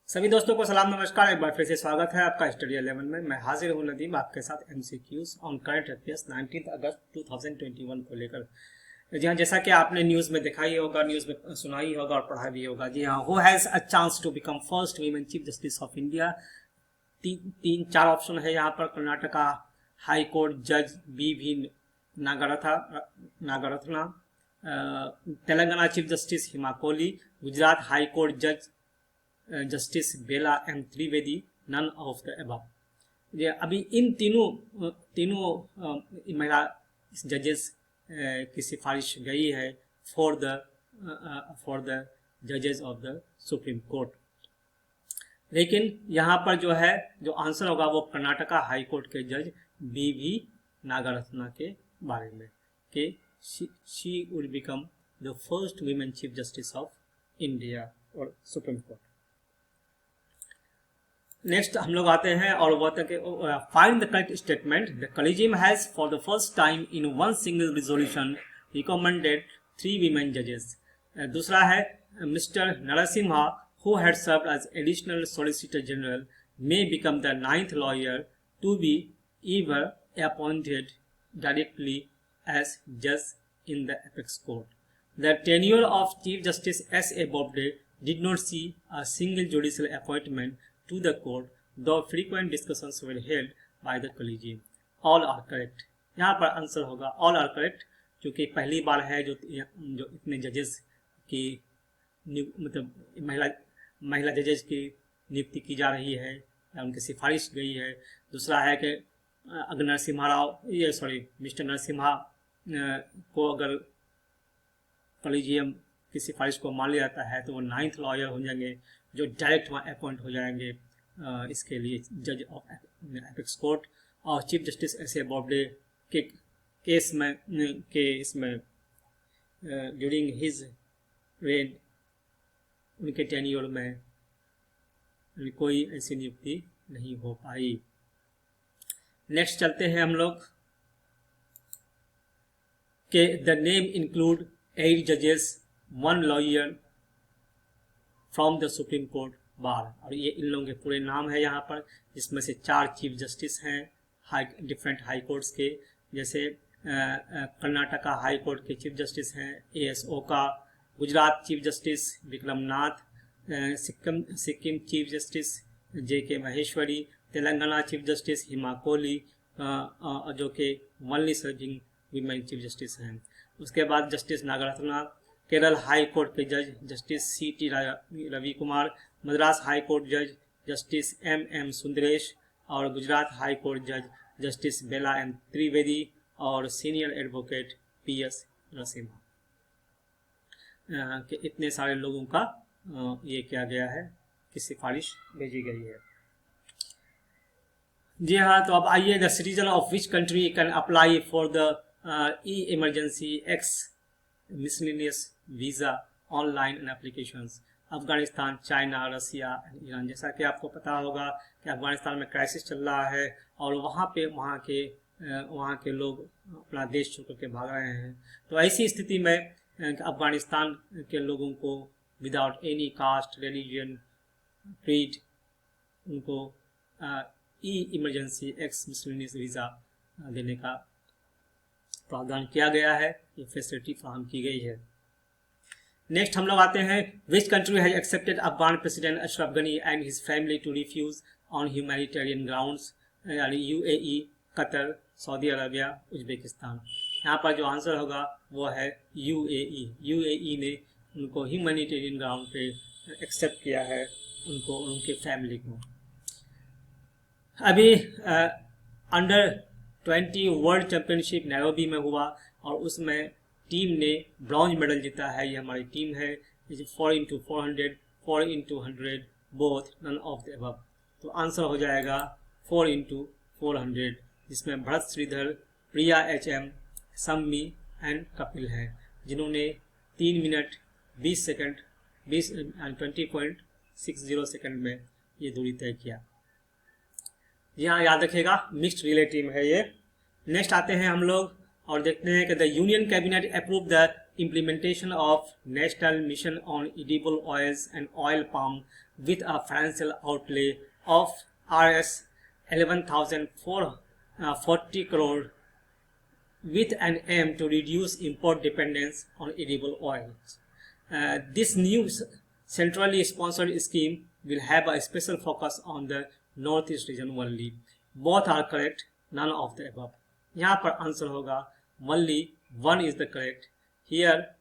सभी दोस्तों को सलाम नमस्कार। एक बार फिर से स्वागत है आपका स्टडी 11 में। मैं हाजिर हूँ नदीम आपके साथ एमसीक्यूज ऑन करंट अफेयर्स 19 अगस्त 2021 को लेकर। जी हाँ, जैसा कि आपने न्यूज़ में देखा ही होगा, न्यूज़ में सुना ही होगा और पढ़ा भी होगा। जी हाँ, who has a chance to become first women chief justice of India. तीन चार ऑप्शन है यहाँ पर। कर्नाटका हाई कोर्ट जज B Nagarathna, Telangana chief justice Hima Kohli, Gujarat high court जज justice Bela M Trivedi, none of the above. ये अभी इन तीनों महिला जजेस की सिफारिश गई है फॉर द जजेस ऑफ द सुप्रीम कोर्ट। लेकिन यहाँ पर जो आंसर होगा वो कर्नाटका हाई कोर्ट के जज बी नागरत्ना के बारे में कि she would become the first women chief justice of India और सुप्रीम कोर्ट। नेक्स्ट हम लोग आते हैं और वो find the correct statement. The collegium has for the first time in one single resolution recommended 3 women जजेस। दूसरा है mister Narasimha who had served as additional solicitor general may become the 9th lawyer to be ever appointed directly as judge in the apex court. The tenure of Chief Justice S.A. Bobde did not see a single judicial appointment to the court, though frequent discussions were held by the collegium. All are correct. यहाँ पर answer होगा all are correct, क्योंकि पहली बार है जो इतने जजेस की मतलब महिला जजेस की नियुक्ति की जा रही है या उनकी सिफारिश गई है। दूसरा है कि अगर मिस्टर नरसिम्हा को अगर कॉलेजियम की सिफारिश को मान लिया जाता है तो वो 9th लॉयर हो जाएंगे जो डायरेक्ट वहाँ अपॉइंट हो जाएंगे इसके लिए जज ऑफ एपेक्स कोर्ट। और चीफ जस्टिस एस ए बॉब्डे के केस में इसमें ड्यूरिंग हिज रेन उनके टेन्योर में कोई ऐसी नियुक्ति नहीं हो पाई। नेक्स्ट चलते हैं हम लोग के द नेम इंक्लूड 8 जजेस 1 lawyer from the supreme court bar. और ये इन लोगों के पूरे नाम है यहाँ पर, जिसमें से 4 चीफ जस्टिस हैं डिफरेंट हाई कोर्ट्स के। जैसे कर्नाटका हाई कोर्ट के चीफ जस्टिस हैं A.S. Oka, Gujarat chief justice Vikram Nath, Sikkim chief justice J.K. Maheshwari, Telangana chief justice Hima Kohli जो कि only serving women chief justice हैं। उसके बाद justice Nagarathna, Kerala high court के जज justice C.T. Ravi Kumar, Madras high court जज जस्टिस M.M. सुंदरेश और गुजरात हाई कोर्ट जज जस्टिस बेला एम त्रिवेदी और सीनियर एडवोकेट P.S. नरसिम्हा के इतने सारे लोगों का ये किया गया है कि सिफारिश भेजी गई है। जी हाँ, तो अब आइए the citizen of which country can apply for the e emergency X miscellaneous visa online and applications. Afghanistan, China, Russia and Iran. जैसा कि आपको पता होगा कि अफगानिस्तान में क्राइसिस चल रहा है और वहाँ के लोग अपना देश छोड़ के भाग रहे हैं। तो ऐसी स्थिति में अफगानिस्तान के लोगों को without any caste religion creed उनको ई इमरजेंसी एक्स मिसलेनियस वीज़ा देने का प्रावधान किया गया है, ये फैसिलिटी फराहम की गई है। नेक्स्ट हम लोग आते हैं which country has accepted Afghan president Ashraf Ghani and his family to refuge on humanitarian grounds. यानी UAE, Qatar, Saudi Arabia, Uzbekistan. यहाँ पर जो आंसर होगा वो है UAE ने उनको ह्यूमैनिटेरियन ग्राउंड पे एक्सेप्ट किया है, उनको उनके फैमिली को। अभी अंडर 20 वर्ल्ड चैंपियनशिप नैरोबी में हुआ और उसमें टीम ने ब्रॉन्ज मेडल जीता है। ये हमारी टीम है 4x400, 4x100 both, none of the above. तो आंसर हो जाएगा 4x400, जिसमें भरत श्रीधर, प्रिया HM, सम्मी एंड कपिल हैं, जिन्होंने 3 मिनट 20 सेकंड 20.60 सेकंड में ये दूरी तय किया। यहाँ याद रखिएगा मिक्स्ड रिले टीम है ये। नेक्स्ट आते हैं हम लोग और देखते हैं कि the union cabinet approve the implementation of National Mission on Edible Oils and Oil Palm with a financial outlay of Rs 11,440 crore with an aim to reduce import dependence on edible oils. This new centrally sponsored scheme will have a special focus on the northeast region only. Both are correct, none of the above. यहाँ पर answer होगा only one is the correct. Here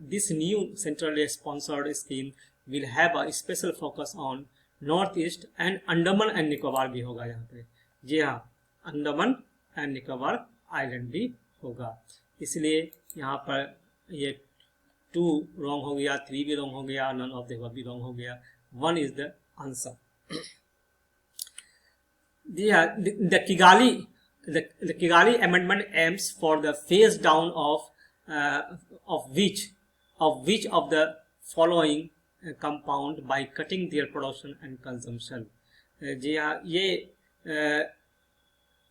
this new centrally sponsored scheme will have a special focus on northeast and Andaman and Nicobar भी होगा यहाँ पे. जी हाँ, Andaman and Nicobar island भी होगा. इसलिए यहाँ पर ये 2 रॉन्ग हो गया, 3 भी रॉन्ग हो गया, नन ऑफ द अबव भी रॉन्ग हो गया. 1 is the answer. The Kigali Amendment aims for the phase down of which of the following compound by cutting their production and consumption. जी हाँ, ये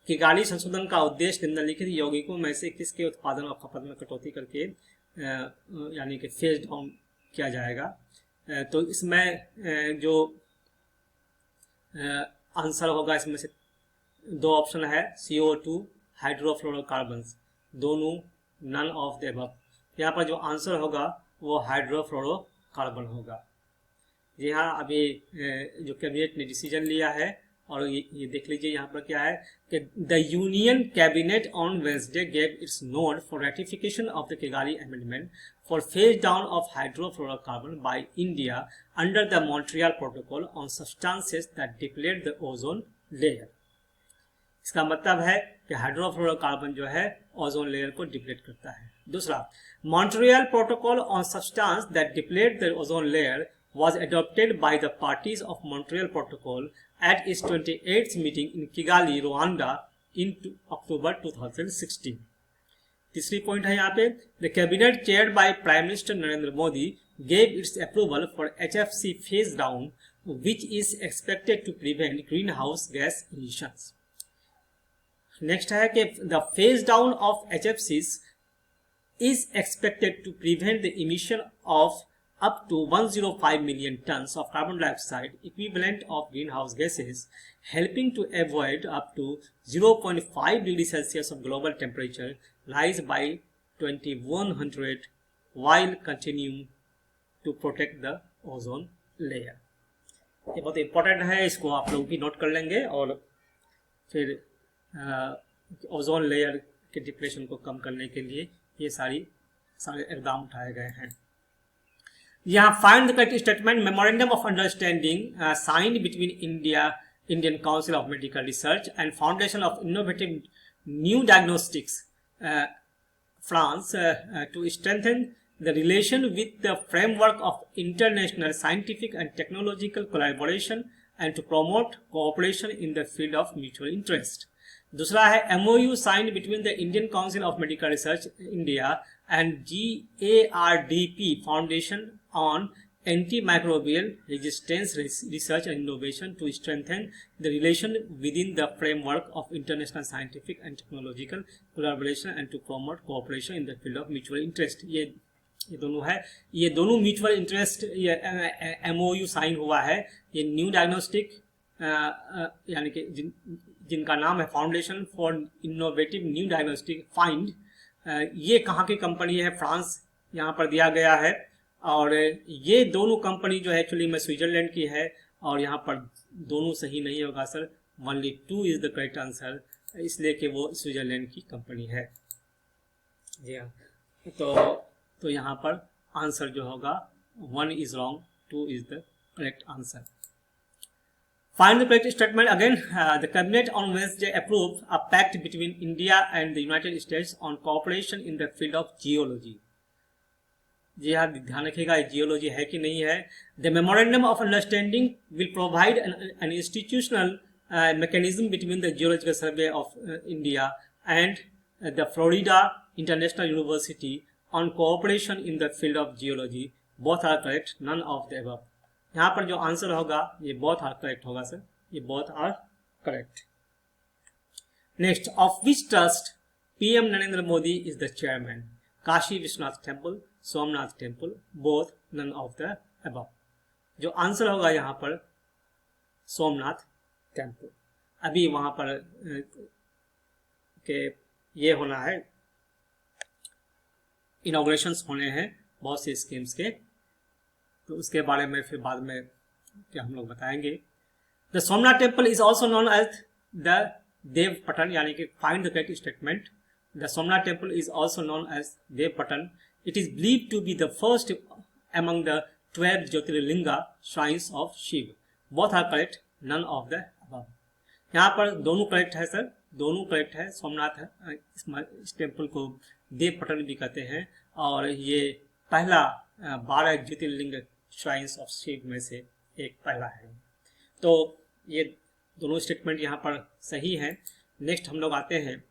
किगाली संशोधन का उद्देश्य निम्नलिखित यौगिकों में से किसके उत्पादन और खपत में कटौती करके यानी कि फेज डाउन किया जाएगा. तो इसमें जो आंसर होगा, इसमें से 2 ऑप्शन है, CO2 हाइड्रोफ्लोरोकार्बन्स, दोनों नन ऑफ द अबव. यहाँ पर जो आंसर होगा वो हाइड्रोफ्लोरोकार्बन होगा. जी हाँ, अभी जो कैबिनेट ने डिसीजन लिया है, और ये देख लीजिए यहाँ पर क्या है कि the union cabinet on Wednesday gave it's note for ratification of the Kigali amendment for phase down of hydrofluorocarbon by India under the Montreal protocol on substances that deplete the ozone layer. इसका मतलब है कि hydrofluorocarbon जो है ozone layer को deplete करता है. दूसरा, Montreal protocol on substance that deplete the ozone layer was adopted by the parties of Montreal Protocol at its 28th meeting in Kigali, Rwanda in October 2016. तीसरी पॉइंट है यहाँ पे, the cabinet chaired by Prime Minister Narendra Modi gave its approval for HFC phase down, which is expected to prevent greenhouse gas emissions. Next है कि the phase down of HFCs is expected to prevent the emission of up to 105 million tons of carbon dioxide equivalent of greenhouse gases, helping to avoid up to 0.5 degrees Celsius of global temperature rise by 2100 while continuing to protect the ozone layer. ये बहुत important है, इसको आप लोग भी note कर लेंगे और फिर ओजोन लेयर के डिप्रेशन को कम करने के लिए ये सारे इकदाम उठाए गए हैं. यहाँ find the correct statement. Memorandum of understanding signed between Indian Council of Medical Research and Foundation of Innovative New Diagnostics France to strengthen the relation with the framework of international scientific and technological collaboration and to promote cooperation in the field of mutual interest. दूसरा है MOU signed between the Indian Council of Medical Research India and GARDP foundation on antimicrobial resistance research and innovation to strengthen the relation within the framework of international scientific and technological collaboration and to promote cooperation in the field of mutual interest. ये दोनों है, ये दोनों mutual interest ये MOU sign हुआ है. ये new diagnostic यानी कि जिनका नाम है foundation for innovative new diagnostic find, ये कहाँ की कंपनी है? फ्रांस यहाँ पर दिया गया है. और ये दोनों कंपनी जो है एक्चुअली में स्विट्जरलैंड की है, और यहाँ पर दोनों सही नहीं होगा sir, only 2 is the correct answer, इसलिए कि वो स्विट्जरलैंड की कंपनी है. जी हाँ, तो यहाँ पर आंसर जो होगा 1 is wrong, 2 is the correct answer. Find the correct statement again. The cabinet on Wednesday approved a pact between India and the United States on cooperation in the field of geology. जी हाँ, ध्यान रखिएगा geology है कि नहीं है. The memorandum of understanding will provide an institutional mechanism between the Geological Survey of India and the Florida International University on cooperation in the field of geology. Both are correct, none of the above. यहाँ पर जो answer होगा ये both are correct होगा sir, ये both are correct. Next, of which trust PM Narendra Modi is the chairman? Kashi Vishwanath Temple, Somnath Temple, both, none of the above. जो answer होगा यहाँ पर सोमनाथ टेम्पल। अभी वहाँ पर के ये होना है, इनॉग्रेशंस होने हैं बहुत से स्कीम्स के, तो उसके बारे में फिर बाद में क्या हम लोग बताएंगे। The Somnath temple is also known as the Dev Patan, यानी कि find the correct statement. The Somnath temple is also known as Dev Patan. It is believed to be the first among the 12 jyotirlinga shrines of Shiv. Both are correct, none of the above. यहाँ पर दोनों correct है sir, दोनों correct है। सोमनाथ है, इस temple को देव पटन भी कहते हैं, और ये पहला 12 ज्योतिर्लिंग श्राइन्स ऑफ शिव में से एक पहला है। तो ये दोनों स्टेटमेंट यहाँ पर सही है। नेक्स्ट हम लोग आते हैं,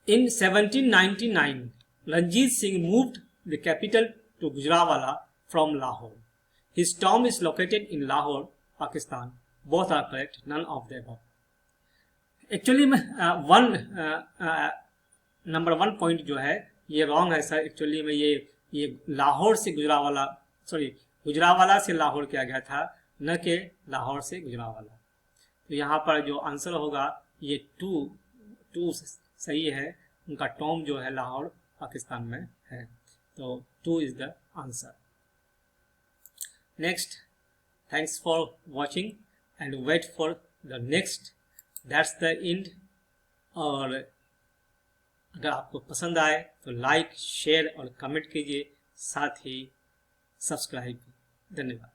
in 1799 Ranjit Singh moved the capital to Gujranwala from Lahore. His tomb is located in Lahore, Pakistan. Both are correct, none of the above. Actually में नंबर 1 पॉइंट जो है ये रॉन्ग है सर। एक्चुअली में ये लाहौर से गुजरावाला, सॉरी गुजरावाला से लाहौर किया गया था, न कि लाहौर से गुजरावाला। तो यहाँ पर जो आंसर होगा ये टू सही है। उनका टॉम जो है लाहौर पाकिस्तान में है, तो 2 is the answer. Next, thanks for watching and wait for the next. That's the end. और अगर आपको पसंद आए तो लाइक, शेयर और कमेंट कीजिए, साथ ही सब्सक्राइब। धन्यवाद।